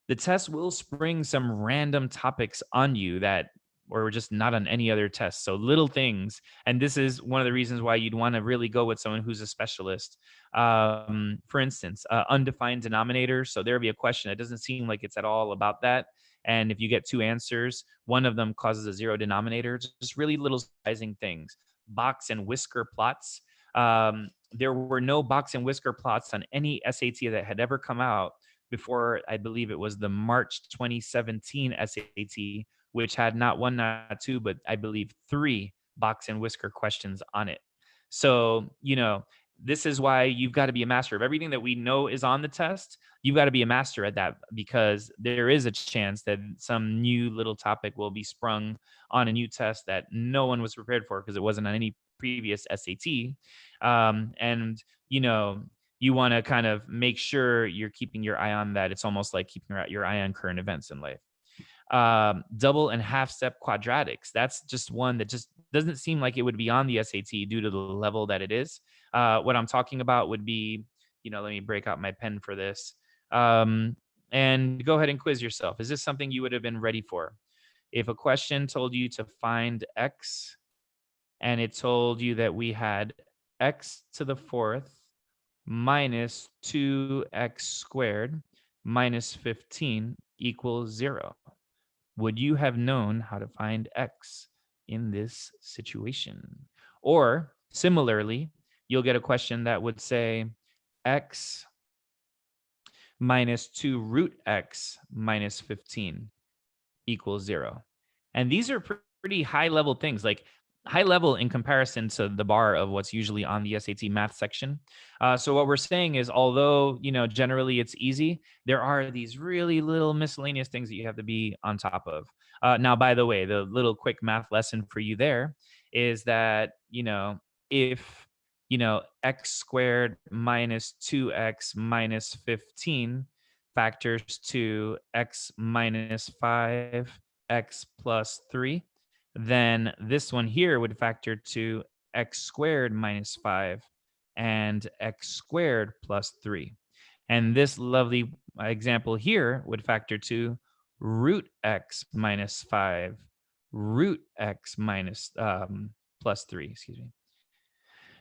The test will spring some random topics on you that or just not on any other test. So little things. And this is one of the reasons why you'd want to really go with someone who's a specialist. For instance, undefined denominator. So there'll be a question that doesn't seem like it's at all about that. And if you get 2 answers, one of them causes a zero denominator. Just really little sizing things. Box and whisker plots. There were no box and whisker plots on any SAT that had ever come out before. I believe it was the March 2017 SAT, which had not one, not two, but I believe 3 box and whisker questions on it. So, this is why you've got to be a master of everything that we know is on the test. You've got to be a master at that because there is a chance that some new little topic will be sprung on a new test that no one was prepared for because it wasn't on any previous SAT. And, you want to kind of make sure you're keeping your eye on that. It's almost like keeping your eye on current events in life. Double and half step quadratics. That's just one that just doesn't seem like it would be on the SAT due to the level that it is. What I'm talking about would be, let me break out my pen for this. And go ahead and quiz yourself. Is this something you would have been ready for? If a question told you to find X and it told you that we had X to the fourth minus 2X squared minus 15 equals 0. Would you have known how to find X in this situation? Or similarly, you'll get a question that would say X minus 2 root X minus 15 equals 0. And these are pretty high level things, like high level in comparison to the bar of what's usually on the SAT math section. So what we're saying is, although, generally it's easy, there are these really little miscellaneous things that you have to be on top of. Now, by the way, the little quick math lesson for you there is that, if, X squared minus 2X minus 15 factors to x minus 5, x plus 3, then this one here would factor to x squared minus 5 and x squared plus 3. And this lovely example here would factor to root x minus 5, root x minus plus 3, excuse me.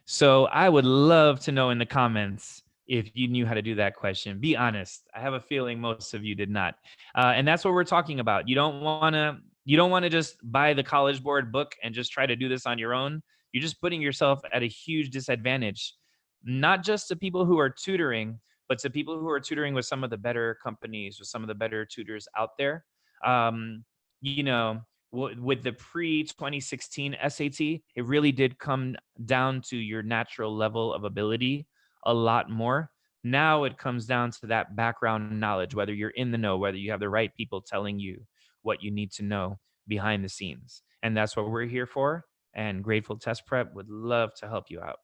So I would love to know in the comments if you knew how to do that question. Be honest. I have a feeling most of you did not. And that's what we're talking about. You don't want to just buy the College Board book and just try to do this on your own. You're just putting yourself at a huge disadvantage, not just to people who are tutoring, but to people who are tutoring with some of the better companies, with some of the better tutors out there. Um, you know, with the pre 2016 SAT, it really did come down to your natural level of ability a lot more. Now it comes down to that background knowledge, whether you're in the know, whether you have the right people telling you what you need to know behind the scenes. And that's what we're here for. And Grateful Test Prep would love to help you out.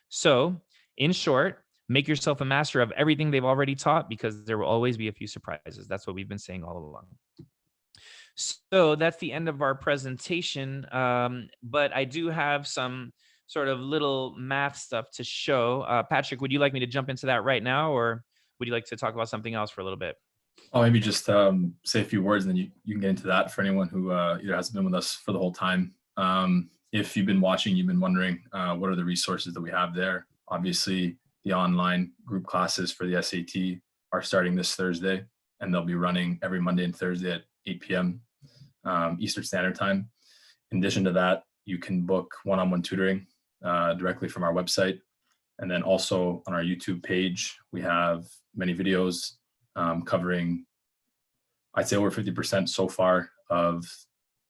So, in short, make yourself a master of everything they've already taught, because there will always be a few surprises. That's what we've been saying all along. So that's the end of our presentation. But I do have some sort of little math stuff to show. Patrick, would you like me to jump into that right now, or would you like to talk about something else for a little bit? I'll maybe just say a few words, and then you can get into that for anyone who either hasn't been with us for the whole time. If you've been watching, you've been wondering what are the resources that we have there. Obviously, the online group classes for the SAT are starting this Thursday, and they'll be running every Monday and Thursday at 8 p.m. Eastern Standard Time. In addition to that, you can book one-on-one tutoring directly from our website. And then also on our YouTube page, we have many videos covering, I'd say, over 50% so far of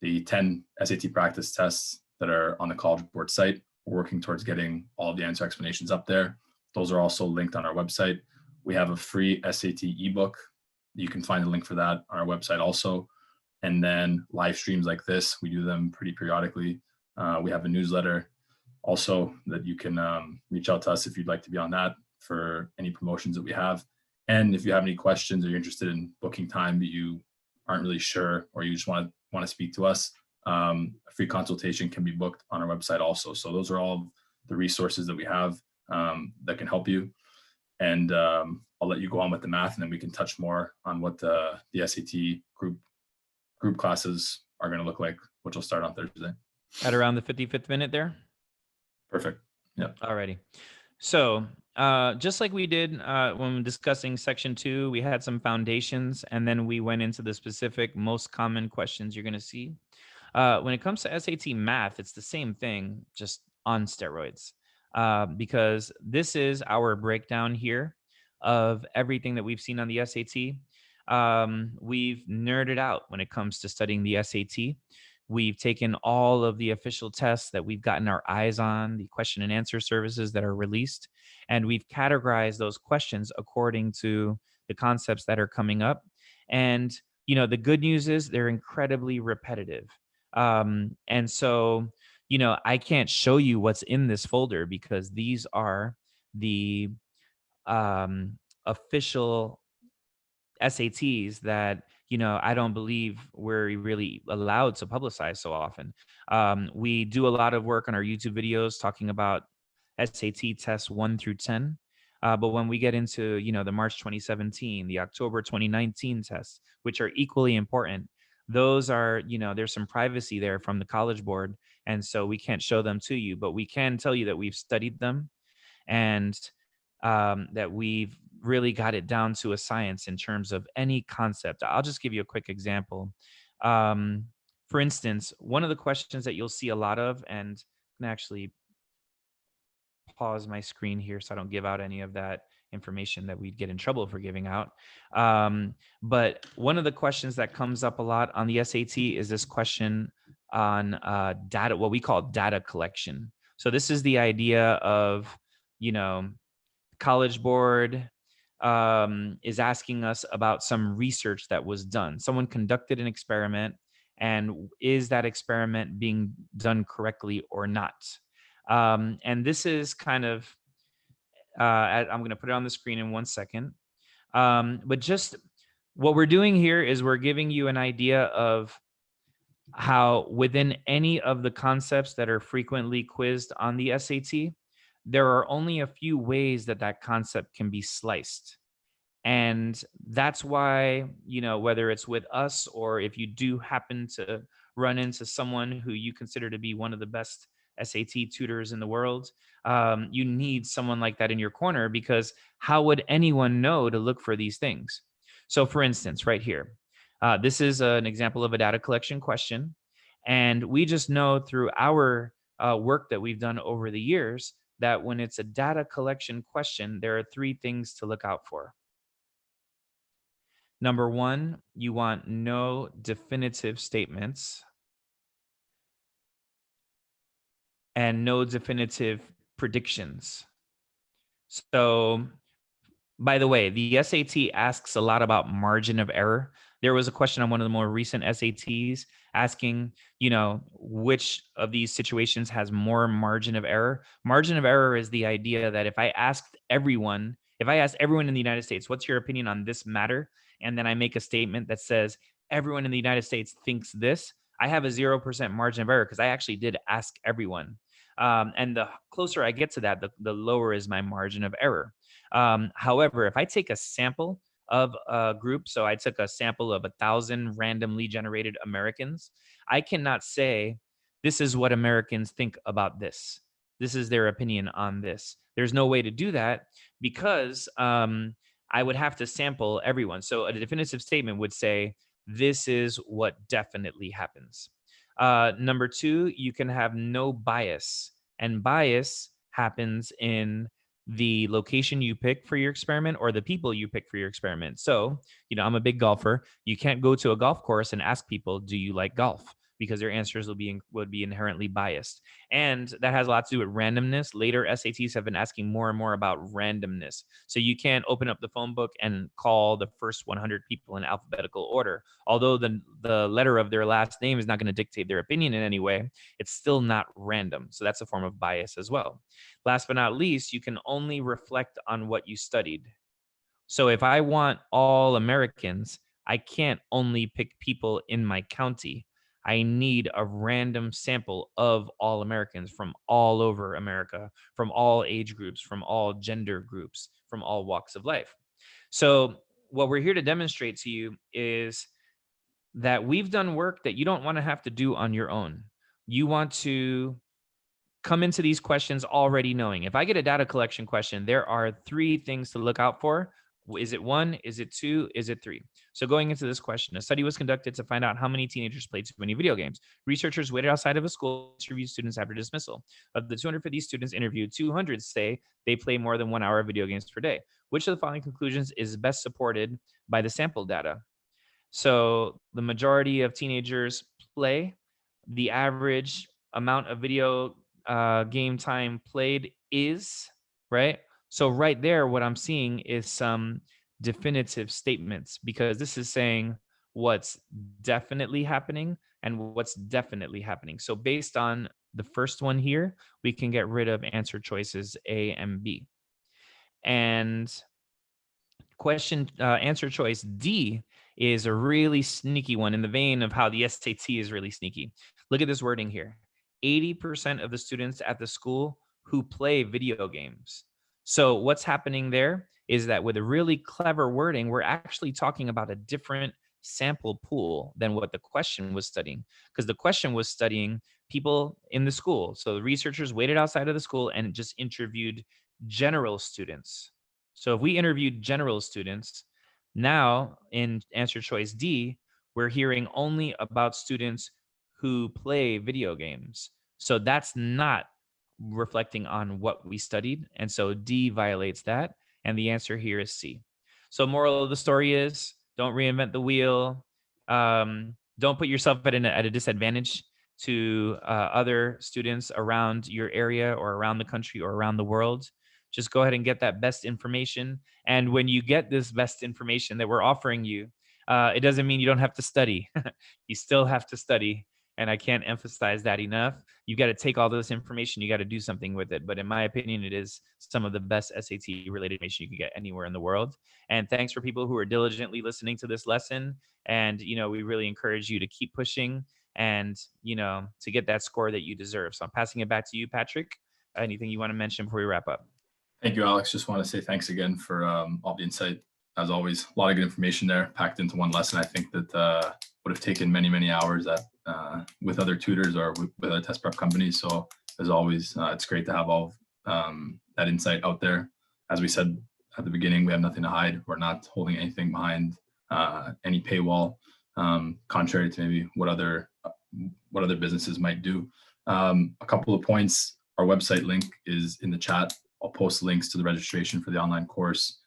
the 10 SAT practice tests that are on the College Board site. We're working towards getting all of the answer explanations up there. Those are also linked on our website. We have a free SAT ebook. You can find the link for that on our website also. And then live streams like this, we do them pretty periodically. We have a newsletter also that you can reach out to us if you'd like to be on that for any promotions that we have. And if you have any questions or you're interested in booking time but you aren't really sure, or you just want to speak to us, a free consultation can be booked on our website also. So those are all the resources that we have that can help you. And I'll let you go on with the math, and then we can touch more on what the SAT group classes are going to look like, which will start on Thursday. At around the 55th minute there? Perfect. Yeah. Alrighty. So just like we did when discussing section 2, we had some foundations, and then we went into the specific most common questions you're going to see. When it comes to SAT math, it's the same thing, just on steroids, because this is our breakdown here of everything that we've seen on the SAT. We've nerded out when it comes to studying the SAT. We've taken all of the official tests that we've gotten our eyes on, the question and answer services that are released, and we've categorized those questions according to the concepts that are coming up. And, the good news is they're incredibly repetitive. And so, I can't show you what's in this folder because these are the official SATs that I don't believe we're really allowed to publicize so often. We do a lot of work on our YouTube videos talking about SAT tests 1 through 10. But when we get into the March 2017, the October 2019 tests, which are equally important, those are there's some privacy there from the College Board, and so we can't show them to you. But we can tell you that we've studied them, and that we've really got it down to a science in terms of any concept. I'll just give you a quick example. For instance, one of the questions that you'll see a lot of, and I can actually pause my screen here so I don't give out any of that information that we'd get in trouble for giving out. But one of the questions that comes up a lot on the SAT is this question on data, what we call data collection. So this is the idea of, College Board is asking us about some research that was done. Someone conducted an experiment, and is that experiment being done correctly or not? And this is kind of, I'm going to put it on the screen in 1 second. But just what we're doing here is we're giving you an idea of how within any of the concepts that are frequently quizzed on the SAT, there are only a few ways that that concept can be sliced. And that's why, whether it's with us or if you do happen to run into someone who you consider to be one of the best SAT tutors in the world, you need someone like that in your corner, because how would anyone know to look for these things? So, for instance, right here, this is an example of a data collection question. And we just know through our work that we've done over the years that when it's a data collection question, there are three things to look out for. Number one, you want no definitive statements and no definitive predictions. So, by the way, the SAT asks a lot about margin of error. There was a question on one of the more recent SATs asking, which of these situations has more margin of error? Margin of error is the idea that if I asked everyone in the United States, what's your opinion on this matter? And then I make a statement that says, everyone in the United States thinks this, I have a 0% margin of error because I actually did ask everyone. And the closer I get to that, the lower is my margin of error. However, if I take a sample of a group, so I took a sample of 1,000 randomly generated Americans, I cannot say, this is what Americans think about this. This is their opinion on this. There's no way to do that because I would have to sample everyone. So a definitive statement would say, this is what definitely happens. Number two, you can have no bias. And bias happens in the location you pick for your experiment or the people you pick for your experiment. So, I'm a big golfer. You can't go to a golf course and ask people, do you like golf? Because their answers would be inherently biased. And that has a lot to do with randomness. Later SATs have been asking more and more about randomness. So you can't open up the phone book and call the first 100 people in alphabetical order. Although the letter of their last name is not going to dictate their opinion in any way, it's still not random. So that's a form of bias as well. Last but not least, you can only reflect on what you studied. So if I want all Americans, I can't only pick people in my county. I need a random sample of all Americans from all over America, from all age groups, from all gender groups, from all walks of life. So what we're here to demonstrate to you is that we've done work that you don't want to have to do on your own. You want to come into these questions already knowing, if I get a data collection question, there are three things to look out for. Is it one? Is it two? Is it three? So going into this question, a study was conducted to find out how many teenagers played too many video games. Researchers waited outside of a school to interview students after dismissal. Of the 250 students interviewed, 200 say they play more than 1 hour of video games per day. Which of the following conclusions is best supported by the sample data? So the majority of teenagers play. The average amount of video game time played is, right? So right there, what I'm seeing is some definitive statements, because this is saying what's definitely happening and what's definitely happening. So based on the first one here, we can get rid of answer choices A and B. And answer choice D is a really sneaky one, in the vein of how the SAT is really sneaky. Look at this wording here. 80% of the students at the school who play video games. So what's happening there is that with a really clever wording, we're actually talking about a different sample pool than what the question was studying, because the question was studying people in the school. So the researchers waited outside of the school and just interviewed general students. So if we interviewed general students, now in answer choice D, we're hearing only about students who play video games. So that's not reflecting on what we studied. And so D violates that. And the answer here is C. So moral of the story is, don't reinvent the wheel. Don't put yourself at a disadvantage to other students around your area or around the country or around the world. Just go ahead and get that best information. And when you get this best information that we're offering you, it doesn't mean you don't have to study. You still have to study. And I can't emphasize that enough. You got to take all this information, you got to do something with it. But in my opinion, it is some of the best SAT related information you can get anywhere in the world. And thanks for people who are diligently listening to this lesson. And, we really encourage you to keep pushing and, to get that score that you deserve. So I'm passing it back to you, Patrick. Anything you want to mention before we wrap up? Thank you, Alex. Just want to say thanks again for all the insight. As always, a lot of good information there packed into one lesson. I think that would have taken many, many hours with other tutors or with other test prep companies. So as always, it's great to have all that insight out there. As we said at the beginning, we have nothing to hide. We're not holding anything behind any paywall, contrary to maybe what other businesses might do. A couple of points. Our website link is in the chat. I'll post links to the registration for the online course,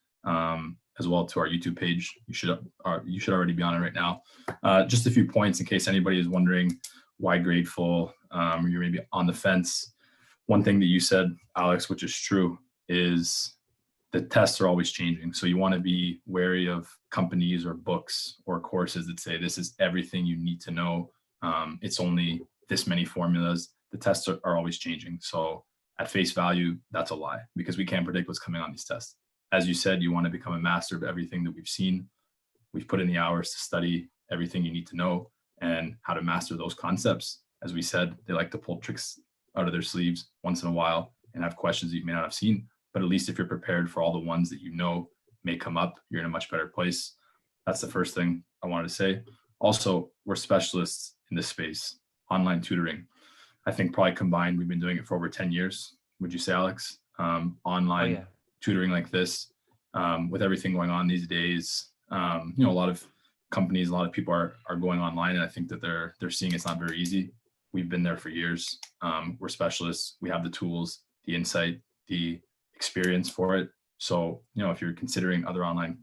as well to our YouTube page. You should already be on it right now. Just a few points in case anybody is wondering why Gradeful, or you're maybe on the fence. One thing that you said, Alex, which is true, is the tests are always changing. So you want to be wary of companies or books or courses that say this is everything you need to know. It's only this many formulas. The tests are always changing. So at face value, that's a lie because we can't predict what's coming on these tests. As you said, you want to become a master of everything that we've seen. We've put in the hours to study everything you need to know and how to master those concepts. As we said, they like to pull tricks out of their sleeves once in a while and have questions that you may not have seen. But at least if you're prepared for all the ones that you know may come up, you're in a much better place. That's the first thing I wanted to say. Also, we're specialists in this space, online tutoring. I think probably combined, we've been doing it for over 10 years. Would you say, Alex? Online tutoring like this, with everything going on these days, a lot of companies, a lot of people are going online, and I think that they're seeing it's not very easy. We've been there for years. We're specialists. We have the tools, the insight, the experience for it. So, if you're considering other online,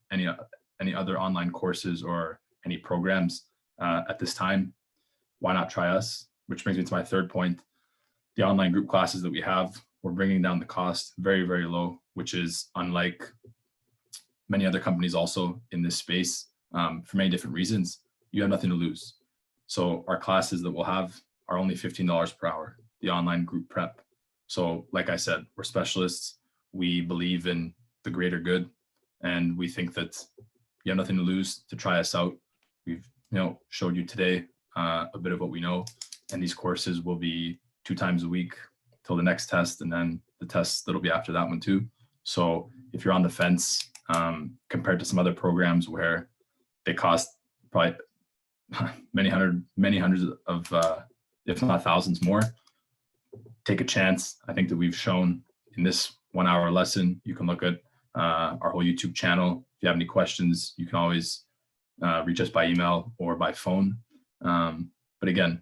any other online courses or any programs at this time, why not try us? Which brings me to my third point. The online group classes that we have, we're bringing down the cost very, very low, which is unlike many other companies also in this space, for many different reasons. You have nothing to lose. So our classes that we'll have are only $15 per hour, the online group prep. So like I said, we're specialists. We believe in the greater good, and we think that you have nothing to lose to try us out. We've showed you today a bit of what we know, and these courses will be 2 times a week till the next test, and then the tests that'll be after that one too. So if you're on the fence, compared to some other programs where they cost probably many hundreds of, if not thousands more, take a chance. I think that we've shown in this 1 hour lesson, you can look at our whole YouTube channel. If you have any questions, you can always reach us by email or by phone. But again,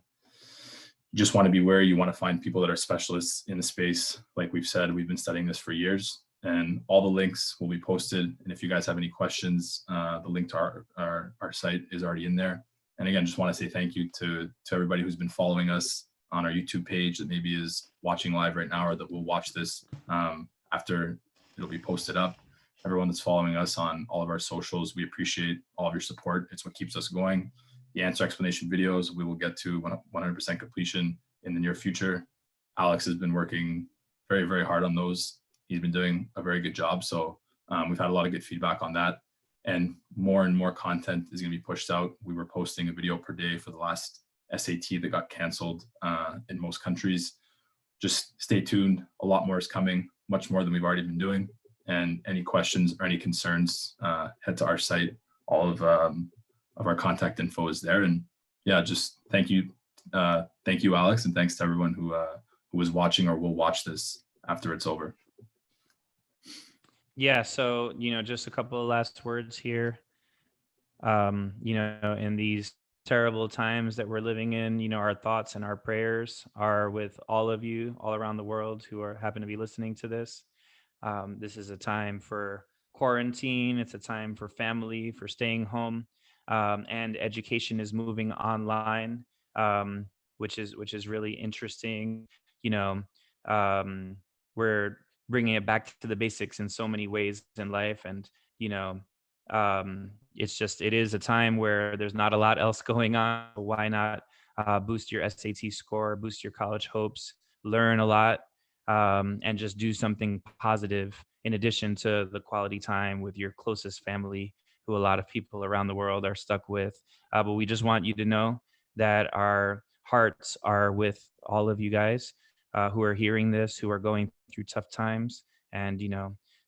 you just want to be wary. You want to find people that are specialists in the space. Like we've said, we've been studying this for years, and all the links will be posted. And if you guys have any questions, the link to our site is already in there. And again, just want to say thank you to everybody who's been following us on our YouTube page that maybe is watching live right now, or that will watch this after it'll be posted up. Everyone that's following us on all of our socials, we appreciate all of your support. It's what keeps us going. The answer explanation videos, we will get to 100% completion in the near future. Alex has been working very, very hard on those. He's been doing a very good job. So we've had a lot of good feedback on that. And more content is going to be pushed out. We were posting a video per day for the last SAT that got canceled in most countries. Just stay tuned. A lot more is coming, much more than we've already been doing. And any questions or any concerns, head to our site. All of our contact info is there. And yeah, just thank you, Alex, and thanks to everyone who was watching or will watch this after it's over. Yeah, so just a couple of last words here. In these terrible times that we're living in, our thoughts and our prayers are with all of you all around the world who happen to be listening to this. This is a time for quarantine. It's a time for family, for staying home, and education is moving online, which is really interesting. We're bringing it back to the basics in so many ways in life, and it is a time where there's not a lot else going on. Why not boost your SAT score, boost your college hopes, learn a lot, and just do something positive in addition to the quality time with your closest family, who a lot of people around the world are stuck with. But we just want you to know that our hearts are with all of you guys who are hearing this, who are going through tough times, and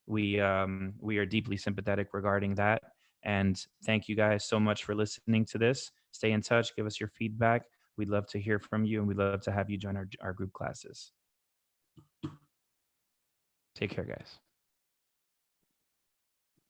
we are deeply sympathetic regarding that. And thank you guys so much for listening to this. Stay in touch, give us your feedback. We'd love to hear from you, and we'd love to have you join our group classes. Take care, guys.